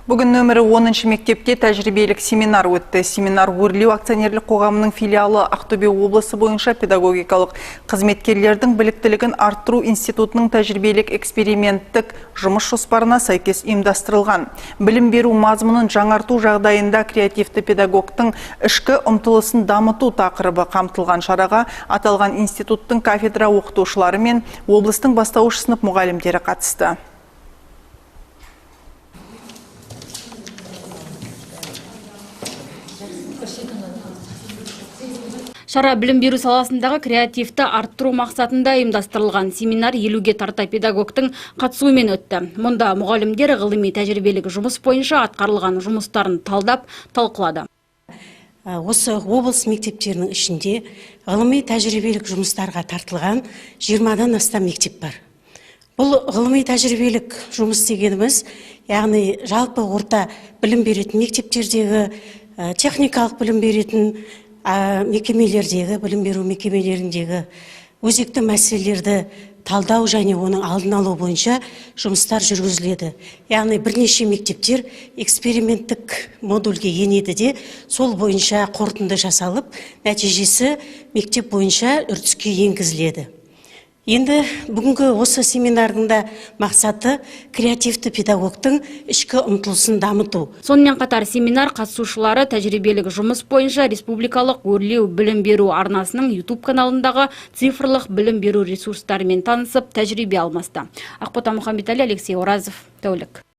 Бүгін нөмірі 10 мектепте тәжірибелік семинар өтті. Семинар Өрлеу акционерлік қоғамының филиалы Ақтөбе облысы бойынша педагогикалық қызметкерлердің біліктілігін арттыру институтының тәжірибелік эксперименттік жұмыс жоспарына сәйкес ұйымдастырылған. Білім беру мазмұнын жаңарту жағдайында креативті педагогтың ішкі ұмтылысын дамыту тақырыбы қамтылған шараға аталған институттың кафедра оқытушылары мен облыстың бастауыш сынып мұғалімдері қатысты. Шара білім беру саласындағы креативті арттыру мақсатында ұйымдастырылған. Семинар 50-ге тарта педагогтың қатысуымен өтті. Мұнда мұғалімдер ғылыми тәжірибелік жұмыс бойынша атқарылған жұмыстарын талдап, талқылады. Осы облыс мектептерінің ішінде ғылыми тәжірибелік жұмыстарға тартылған 20-дан астам мектеп бар. Бұл ғылыми тәжірибелік жұмыс дегеніміз, яғни жалпы орта білім беретін мектептердегі, техникалық білім беретін мекемелердегі, білім беру мекемелеріндегі өзекті мәселелерді талдау және оның алдын алу бойынша жұмыстар жүргізіледі. Яғни бірнеше мектептер эксперименттік модульге енеді де, сол бойынша қорытынды жасалып, нәтижесі мектеп бойынша үрдіске енгізіледі. Енді бүгінгі осы семинардың да мақсаты креативті педагогтың ішкі ұмтылысын дамыту. Сонымен қатар семинар қатысушылары тәжірибелік жұмыс бойынша республикалық Өрлеу білім беру арнасының YouTube каналындағы цифрлық білім беру ресурстарымен танысып, тәжірибе алмасты. Ақбота Мұхамбетәлі, Алексей Оразов, Тәулік.